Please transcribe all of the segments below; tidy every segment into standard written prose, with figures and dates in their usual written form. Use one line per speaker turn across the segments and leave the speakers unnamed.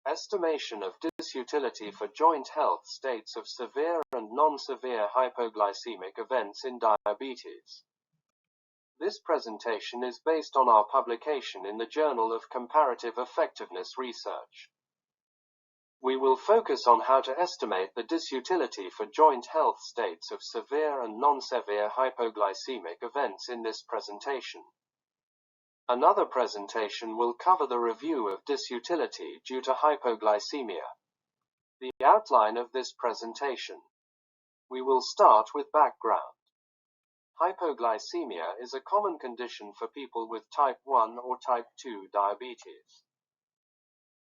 Estimation of disutility for joint health states of severe and non-severe hypoglycemic events in diabetes. This presentation is based on our publication in the Journal of Comparative Effectiveness Research. We will focus on how to estimate the disutility for joint health states of severe and non-severe hypoglycemic events in this presentation. Another presentation will cover the review of disutility due to hypoglycemia. The outline of this presentation. We will start with background. Hypoglycemia is a common condition for people with type 1 or type 2 diabetes.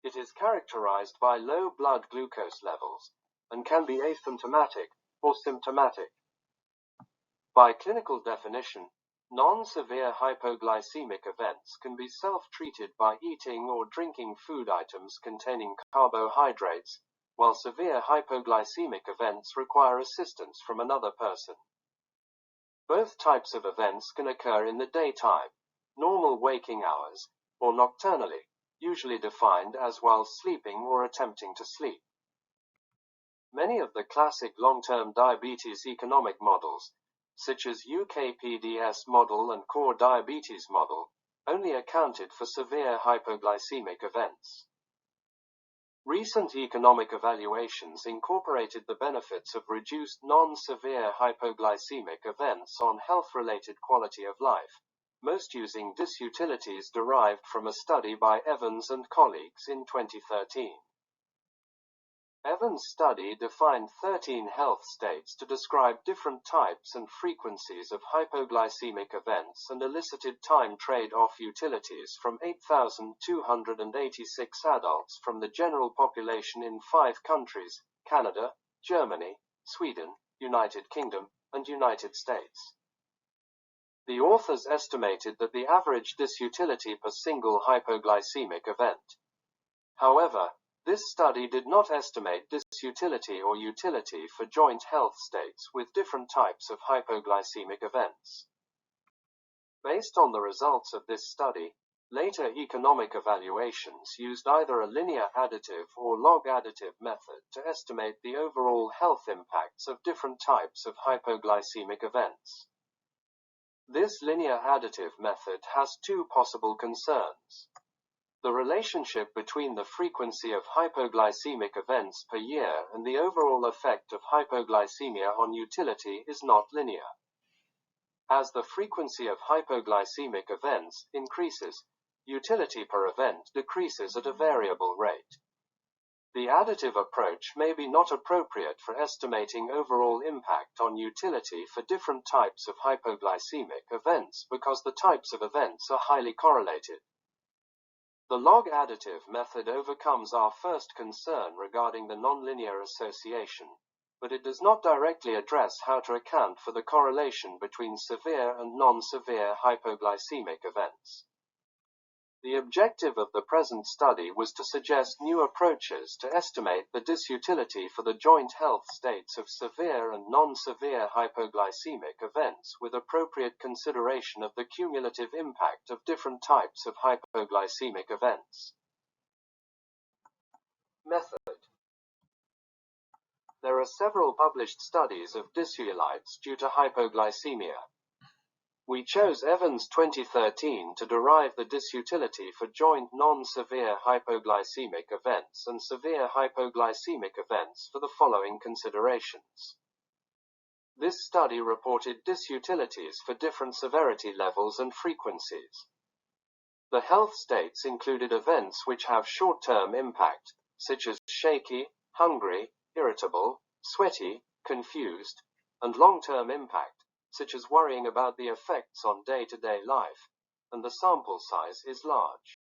It is characterized by low blood glucose levels and can be asymptomatic or symptomatic. By clinical definition, non-severe hypoglycemic events can be self-treated by eating or drinking food items containing carbohydrates, while severe hypoglycemic events require assistance from another person. Both types of events can occur in the daytime, normal waking hours, or nocturnally, usually defined as while sleeping or attempting to sleep. Many of the classic long-term diabetes economic models, such as UKPDS model and core diabetes model, only accounted for severe hypoglycemic events. Recent economic evaluations incorporated the benefits of reduced non-severe hypoglycemic events on health-related quality of life, most using disutilities derived from a study by Evans and colleagues in 2013. Evans' study defined 13 health states to describe different types and frequencies of hypoglycemic events and elicited time trade-off utilities from 8,286 adults from the general population in 5 countries: Canada, Germany, Sweden, United Kingdom, and United States. The authors estimated that the average disutility per single hypoglycemic event. However, this study did not estimate disutility or utility for joint health states with different types of hypoglycemic events. Based on the results of this study, later economic evaluations used either a linear additive or log additive method to estimate the overall health impacts of different types of hypoglycemic events. This linear additive method has 2 possible concerns. The relationship between the frequency of hypoglycemic events per year and the overall effect of hypoglycemia on utility is not linear. As the frequency of hypoglycemic events increases, utility per event decreases at a variable rate. The additive approach may be not appropriate for estimating overall impact on utility for different types of hypoglycemic events because the types of events are highly correlated. The log additive method overcomes our first concern regarding the nonlinear association, but it does not directly address how to account for the correlation between severe and non-severe hypoglycemic events. The objective of the present study was to suggest new approaches to estimate the disutility for the joint health states of severe and non-severe hypoglycemic events with appropriate consideration of the cumulative impact of different types of hypoglycemic events. Method. There are several published studies of disulites due to hypoglycemia. We chose Evans 2013 to derive the disutility for joint non-severe hypoglycemic events and severe hypoglycemic events for the following considerations. This study reported disutilities for different severity levels and frequencies. The health states included events which have short-term impact, such as shaky, hungry, irritable, sweaty, confused, and long-term impact, such as worrying about the effects on day-to-day life, and the sample size is large.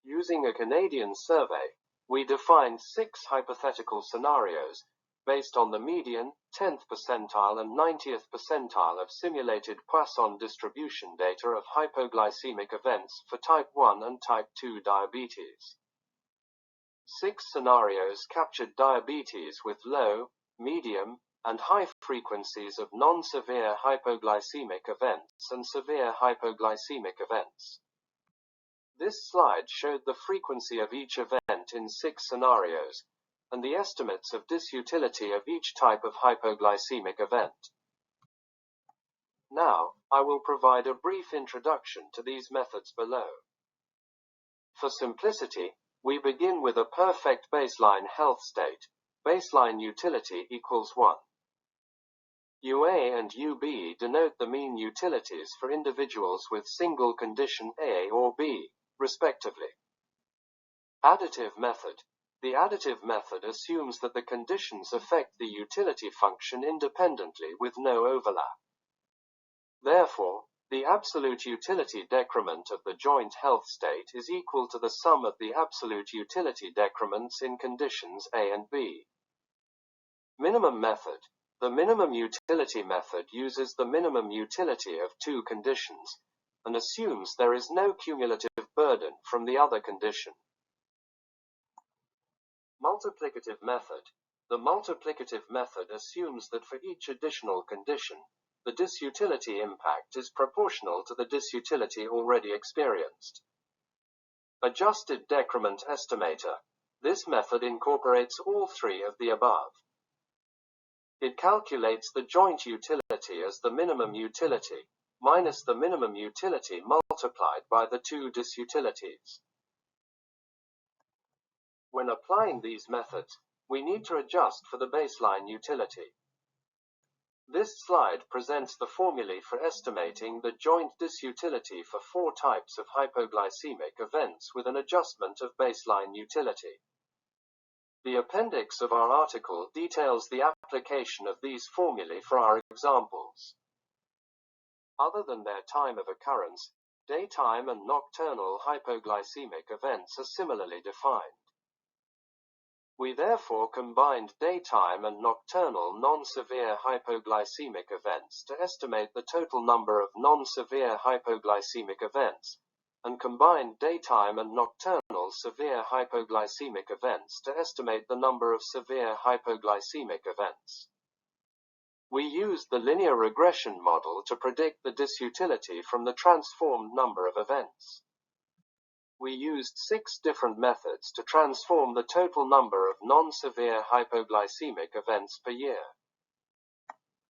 Using a Canadian survey, we defined 6 hypothetical scenarios based on the median, 10th percentile and 90th percentile of simulated Poisson distribution data of hypoglycemic events for type 1 and type 2 diabetes. 6 scenarios captured diabetes with low, medium, and high frequencies of non-severe hypoglycemic events and severe hypoglycemic events. This slide showed the frequency of each event in 6 scenarios, and the estimates of disutility of each type of hypoglycemic event. Now, I will provide a brief introduction to these methods below. For simplicity, we begin with a perfect baseline health state. Baseline utility equals 1. UA and UB denote the mean utilities for individuals with single condition A or B, respectively. Additive method. The additive method assumes that the conditions affect the utility function independently with no overlap. Therefore, the absolute utility decrement of the joint health state is equal to the sum of the absolute utility decrements in conditions A and B. Minimum method. The minimum utility method uses the minimum utility of 2 conditions, and assumes there is no cumulative burden from the other condition. Multiplicative method. The multiplicative method assumes that for each additional condition, the disutility impact is proportional to the disutility already experienced. Adjusted decrement estimator. This method incorporates all 3 of the above. It calculates the joint utility as the minimum utility, minus the minimum utility multiplied by the 2 disutilities. When applying these methods, we need to adjust for the baseline utility. This slide presents the formulae for estimating the joint disutility for 4 types of hypoglycemic events with an adjustment of baseline utility. The appendix of our article details the application of these formulae for our examples. Other than their time of occurrence, daytime and nocturnal hypoglycemic events are similarly defined. We therefore combined daytime and nocturnal non-severe hypoglycemic events to estimate the total number of non-severe hypoglycemic events, and combined daytime and nocturnal severe hypoglycemic events to estimate the number of severe hypoglycemic events. We used the linear regression model to predict the disutility from the transformed number of events. We used 6 different methods to transform the total number of non-severe hypoglycemic events per year.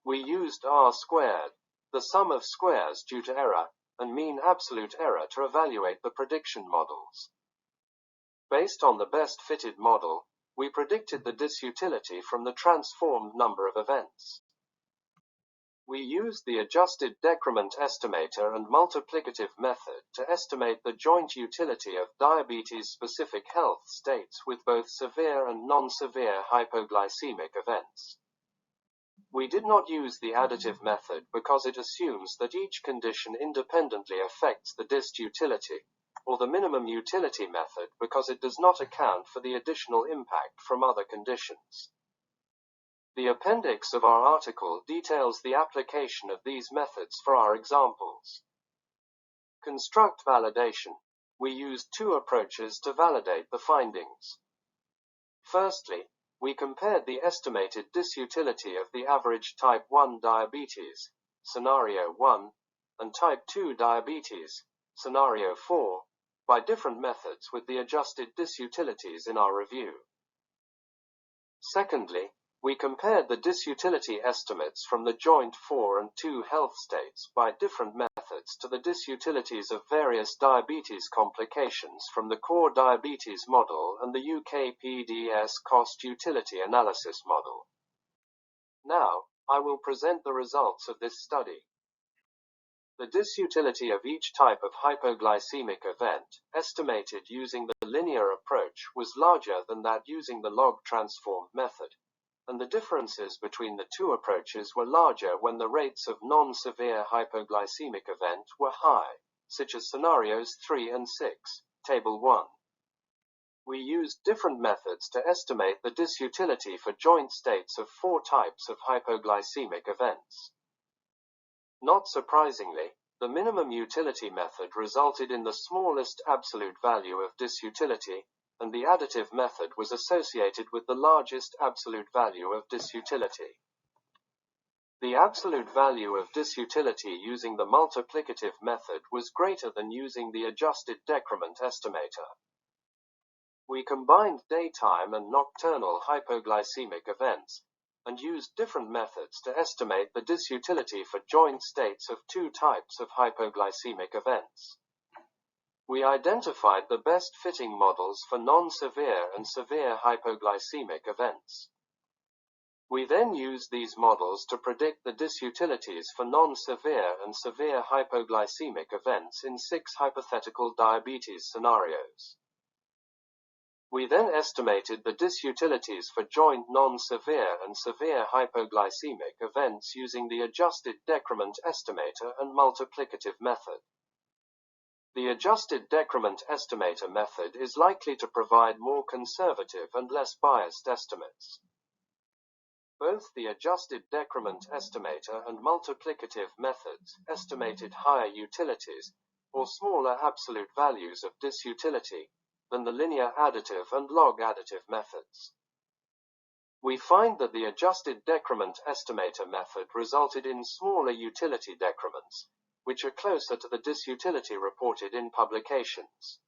We used R-squared, the sum of squares due to error, and mean absolute error to evaluate the prediction models. Based on the best fitted model, we predicted the disutility from the transformed number of events. We used the adjusted decrement estimator and multiplicative method to estimate the joint utility of diabetes-specific health states with both severe and non-severe hypoglycemic events. We did not use the additive method because it assumes that each condition independently affects the disutility, or the minimum utility method because it does not account for the additional impact from other conditions. The appendix of our article details the application of these methods for our examples. Construct validation. We used 2 approaches to validate the findings. Firstly, we compared the estimated disutility of the average type 1 diabetes, scenario 1, and type 2 diabetes, scenario 4, by different methods with the adjusted disutilities in our review. Secondly, we compared the disutility estimates from the joint 4 and 2 health states by different methods to the disutilities of various diabetes complications from the core diabetes model and the UKPDS cost utility analysis model. Now, I will present the results of this study. The disutility of each type of hypoglycemic event, estimated using the linear approach, was larger than that using the log transformed method, and the differences between the 2 approaches were larger when the rates of non-severe hypoglycemic event were high, such as scenarios 3 and 6, Table 1. We used different methods to estimate the disutility for joint states of 4 types of hypoglycemic events. Not surprisingly, the minimum utility method resulted in the smallest absolute value of disutility, and the additive method was associated with the largest absolute value of disutility. The absolute value of disutility using the multiplicative method was greater than using the adjusted decrement estimator. We combined daytime and nocturnal hypoglycemic events, and used different methods to estimate the disutility for joint states of two types of hypoglycemic events. We identified the best fitting models for non-severe and severe hypoglycemic events. We then used these models to predict the disutilities for non-severe and severe hypoglycemic events in 6 hypothetical diabetes scenarios. We then estimated the disutilities for joint non-severe and severe hypoglycemic events using the adjusted decrement estimator and multiplicative method. The adjusted decrement estimator method is likely to provide more conservative and less biased estimates. Both the adjusted decrement estimator and multiplicative methods estimated higher utilities, or smaller absolute values of disutility, than the linear additive and log additive methods. We find that the adjusted decrement estimator method resulted in smaller utility decrements, which are closer to the disutility reported in publications.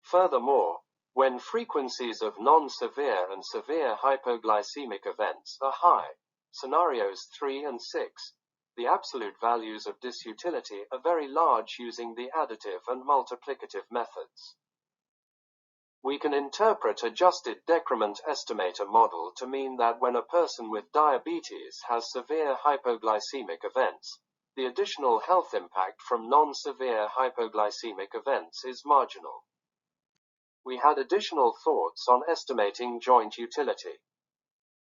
Furthermore, when frequencies of non-severe and severe hypoglycemic events are high, scenarios 3 and 6, the absolute values of disutility are very large using the additive and multiplicative methods. We can interpret adjusted decrement estimator model to mean that when a person with diabetes has severe hypoglycemic events, the additional health impact from non-severe hypoglycemic events is marginal. We had additional thoughts on estimating joint utility.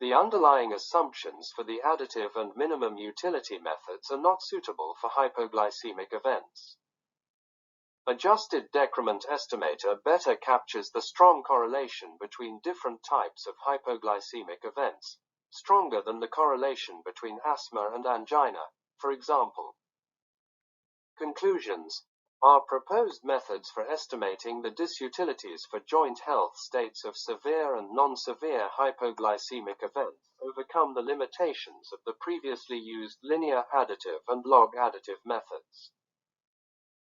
The underlying assumptions for the additive and minimum utility methods are not suitable for hypoglycemic events. Adjusted decrement estimator better captures the strong correlation between different types of hypoglycemic events, stronger than the correlation between asthma and angina, for example. Conclusions. Our proposed methods for estimating the disutilities for joint health states of severe and non-severe hypoglycemic events overcome the limitations of the previously used linear additive and log additive methods.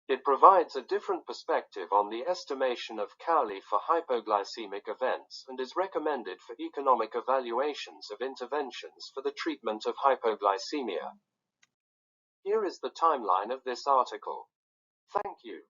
It provides a different perspective on the estimation of Cowley for hypoglycemic events and is recommended for economic evaluations of interventions for the treatment of hypoglycemia. Here is the timeline of this article. Thank you.